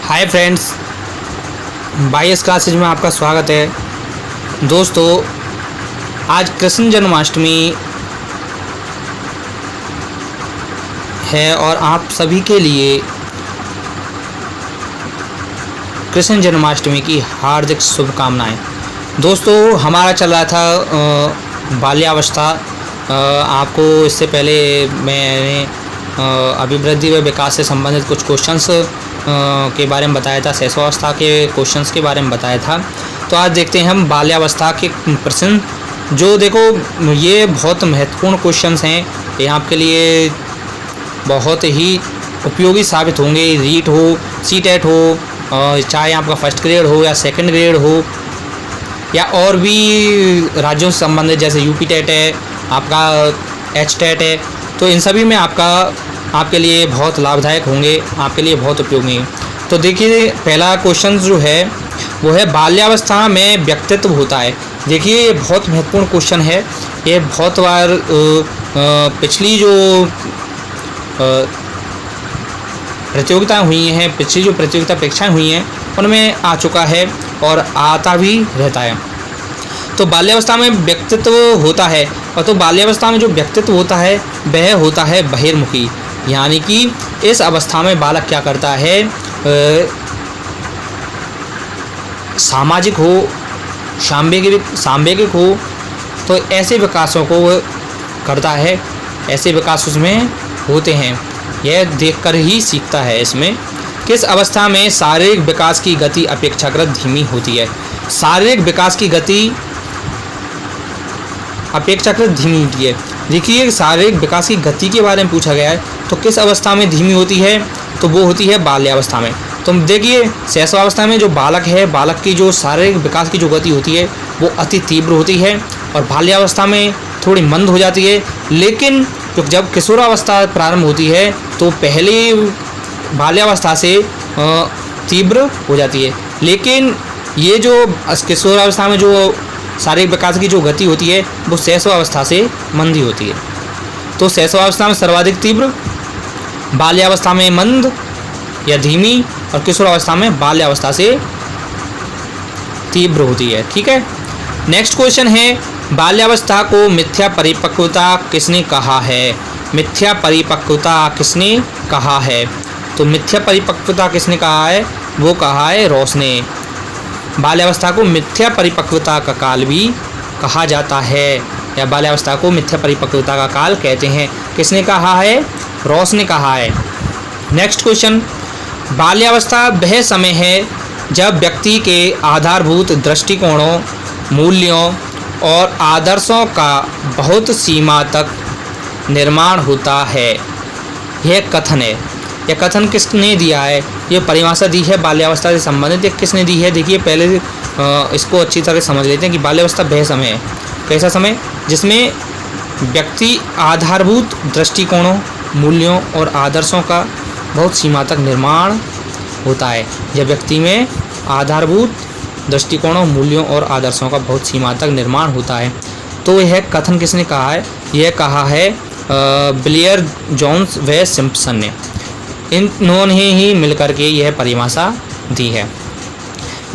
Hi friends, 22 classes में आपका स्वागत है। दोस्तों, आज कृष्ण जन्माष्टमी है और आप सभी के लिए कृष्ण जन्माष्टमी की हार्दिक शुभकामनाएं। दोस्तों, हमारा चल रहा था बाल्यावस्था। आपको इससे पहले मैंने अभिवृद्धि व विकास से संबंधित कुछ क्वेश्चंस के बारे में बताया था, शैशवावस्था के क्वेश्चंस के बारे में बताया था। तो आज देखते हैं हम बाल्यावस्था के प्रश्न, जो देखो ये बहुत महत्वपूर्ण क्वेश्चंस हैं। ये आपके लिए बहुत ही उपयोगी साबित होंगे। रीट हो, सीटेट हो, चाहे आपका फर्स्ट ग्रेड हो या सेकंड ग्रेड हो, या और भी राज्यों से संबंधित जैसे यूपी टेट है, आपका एच टेट है, तो इन सभी में आपके लिए बहुत लाभदायक होंगे, आपके लिए बहुत उपयोगी हैं। तो देखिए, पहला क्वेश्चन जो है वो है बाल्यावस्था में व्यक्तित्व होता है। देखिए, ये बहुत महत्वपूर्ण क्वेश्चन है। ये बहुत बार पिछली जो प्रतियोगिताएं हुई हैं, पिछली जो प्रतियोगिता परीक्षाएं हुई हैं, उनमें आ चुका है और आता भी रहता है। तो बाल्यावस्था में व्यक्तित्व होता है, और तो बाल्यावस्था में जो व्यक्तित्व होता है वह होता है बहिर्मुखी। यानी कि इस अवस्था में बालक क्या करता है, सामाजिक हो, सांवेगिक हो, तो ऐसे विकासों को करता है, ऐसे विकास उसमें होते हैं। यह देखकर ही सीखता है। इसमें किस अवस्था में शारीरिक विकास की गति अपेक्षाकृत धीमी होती है? शारीरिक विकास की गति अपेक्षाकृत धीमी होती है। देखिए, शारीरिक विकास की गति के बारे में पूछा गया है, तो किस अवस्था में धीमी होती है? तो वो होती है बाल्यावस्था में। तो देखिए, शैशवावस्था में जो बालक है, बालक की जो शारीरिक विकास की जो गति होती है वो अति तीव्र होती है, और बाल्यावस्था में थोड़ी मंद हो जाती है। लेकिन जब किशोरावस्था प्रारंभ होती है तो पहले बाल्यावस्था से तीव्र हो जाती है। लेकिन ये जो किशोरावस्था में जो शारीरिक विकास की जो गति होती है वो शैशवावस्था से मंदी होती है। तो शैशवावस्था में सर्वाधिक तीव्र, बाल्यावस्था में मंद या धीमी, और किशोरावस्था में बाल्यावस्था से तीव्र होती है। ठीक है। नेक्स्ट क्वेश्चन है, बाल्यावस्था को मिथ्या परिपक्वता किसने कहा है? मिथ्या परिपक्वता किसने कहा है? तो मिथ्या परिपक्वता किसने कहा है? वो कहा है रॉस ने। बाल्यावस्था को मिथ्या परिपक्वता का काल भी कहा जाता है, या बाल्यावस्था को मिथ्या परिपक्वता का काल कहते हैं। किसने कहा है? रॉस ने कहा है। नेक्स्ट क्वेश्चन, बाल्यावस्था वह समय है जब व्यक्ति के आधारभूत दृष्टिकोणों, मूल्यों और आदर्शों का बहुत सीमा तक निर्माण होता है। यह कथन है। यह कथन किसने दिया है? ये परिभाषा दी है बाल्यावस्था से संबंधित, ये किसने दी है? देखिए, पहले इसको अच्छी तरह समझ लेते हैं कि बाल्यावस्था वह समय है, कैसा समय, जिसमें व्यक्ति आधारभूत दृष्टिकोणों, मूल्यों और आदर्शों का बहुत सीमा तक निर्माण होता है। जब व्यक्ति में आधारभूत दृष्टिकोणों, मूल्यों और आदर्शों का बहुत सीमा तक निर्माण होता है। तो यह कथन किसने कहा है? यह कहा है ब्लेयर, जोन्स व सिम्पसन ने। इन्होंने ही मिलकर के यह परिभाषा दी है।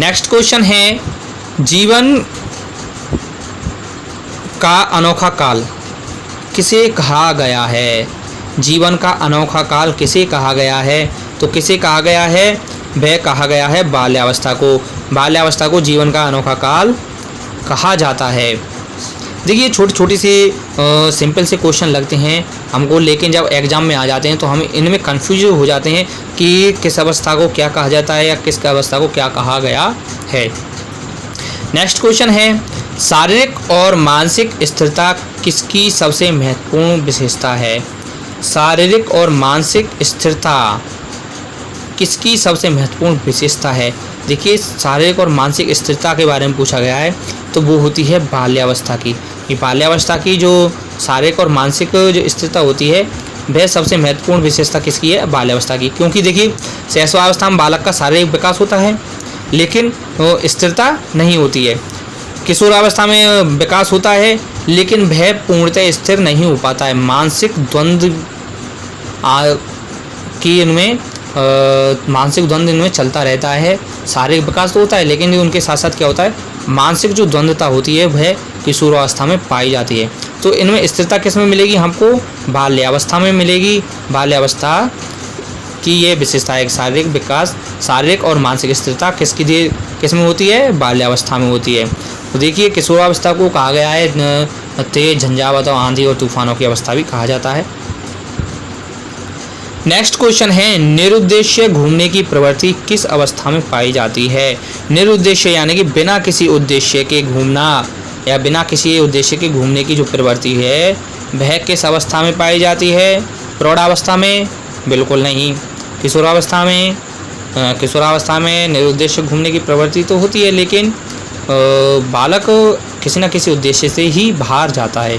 नेक्स्ट क्वेश्चन है, जीवन का अनोखा काल किसे कहा गया है? जीवन का अनोखा काल किसे कहा गया है? तो किसे कहा गया है? वह कहा गया है बाल्यावस्था को। बाल्यावस्था को जीवन का अनोखा काल कहा जाता है। देखिए, छोटी से सिंपल से क्वेश्चन लगते हैं हमको, लेकिन जब एग्ज़ाम में आ जाते हैं तो हम इनमें कंफ्यूज हो जाते हैं कि किस अवस्था को क्या कहा जाता है या किस अवस्था को क्या कहा गया है। नेक्स्ट क्वेश्चन है, शारीरिक और मानसिक स्थिरता किसकी सबसे महत्वपूर्ण विशेषता है? शारीरिक और मानसिक स्थिरता किसकी सबसे महत्वपूर्ण विशेषता है? देखिए, शारीरिक और मानसिक स्थिरता के बारे में पूछा गया है, तो वो होती है बाल्यावस्था की। ये बाल्यावस्था की जो शारीरिक और मानसिक जो स्थिरता होती है वह सबसे महत्वपूर्ण विशेषता किसकी है? बाल्यावस्था की। क्योंकि देखिए, शैशवावस्था में बालक का शारीरिक विकास होता है लेकिन स्थिरता नहीं होती है। किशोरावस्था में विकास होता है लेकिन वह पूर्णतः स्थिर नहीं हो पाता है। मानसिक द्वंद्व की इनमें मानसिक द्वंद्व इनमें चलता रहता है। शारीरिक विकास तो होता है, लेकिन उनके साथ साथ क्या होता है, मानसिक जो द्वंद्वता होती है वह किशोरावस्था में पाई जाती है। तो इनमें स्थिरता किस में मिलेगी हमको, बाल्यावस्था में मिलेगी। बाल्यावस्था की ये विशेषता है, शारीरिक विकास, शारीरिक और मानसिक स्थिरता किस में होती है, बाल्यावस्था में होती है। तो देखिए किशोरावस्था को कहा गया है तेज झंझावात और आंधी और तूफानों की अवस्था भी कहा जाता है। नेक्स्ट क्वेश्चन है, निरुद्देश्य घूमने की प्रवृत्ति किस अवस्था में पाई जाती है। निरुद्देश्य यानी कि बिना किसी उद्देश्य के घूमना या बिना किसी उद्देश्य के घूमने की जो प्रवृत्ति है वह किस अवस्था में पाई जाती है, प्रौढ़ावस्था में, बिल्कुल नहीं। किशोरावस्था में निरुद्देश्य घूमने की प्रवृत्ति तो होती है, लेकिन बालक किसी न किसी उद्देश्य से ही बाहर जाता है।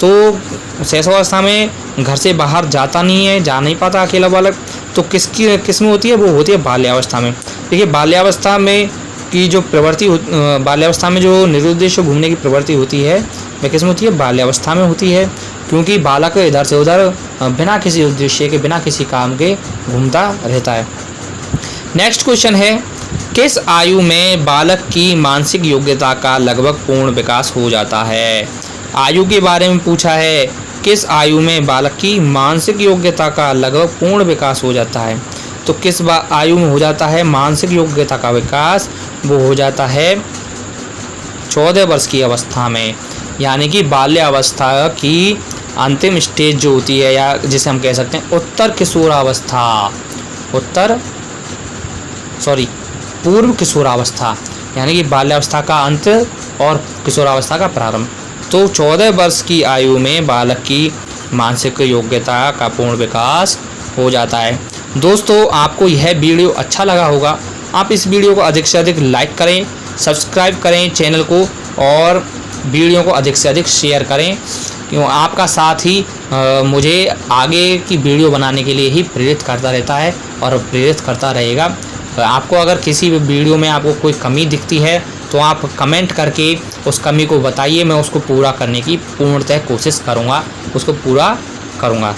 तो शैशवावस्था में घर से बाहर जाता नहीं है, जा नहीं पाता अकेला बालक। तो किस में होती है, वो होती है बाल्यावस्था में। देखिए बाल्यावस्था में की जो प्रवृत्ति, बाल्यावस्था में जो निरुद्देश्य घूमने की प्रवृत्ति होती है वह किस में होती है, बाल्यावस्था में होती है, क्योंकि बालक इधर से उधर बिना किसी उद्देश्य के, बिना किसी काम के घूमता रहता है। नेक्स्ट क्वेश्चन है, किस आयु में बालक की मानसिक योग्यता का लगभग पूर्ण विकास हो जाता है। आयु के बारे में पूछा है, किस आयु में बालक की मानसिक योग्यता का लगभग पूर्ण विकास हो जाता है। तो किस आयु में हो जाता है मानसिक योग्यता का विकास, वो हो जाता है 14 वर्ष की अवस्था में, यानी कि बाल्यावस्था की अंतिम स्टेज जो होती है, या जिसे हम कह सकते हैं पूर्व किशोरावस्था, यानी कि बाल्यावस्था का अंत और किशोरावस्था का प्रारंभ। तो 14 वर्ष की आयु में बालक की मानसिक योग्यता का पूर्ण विकास हो जाता है। दोस्तों आपको यह वीडियो अच्छा लगा होगा, आप इस वीडियो को अधिक से अधिक लाइक करें, सब्सक्राइब करें चैनल को, और वीडियो को अधिक से अधिक शेयर करें, क्यों आपका साथ ही मुझे आगे की वीडियो बनाने के लिए ही प्रेरित करता रहता है और प्रेरित करता रहेगा। आपको अगर किसी भी वीडियो में आपको कोई कमी दिखती है तो आप कमेंट करके उस कमी को बताइए, मैं उसको पूरा करने की पूर्णतः कोशिश करूँगा, उसको पूरा करूँगा।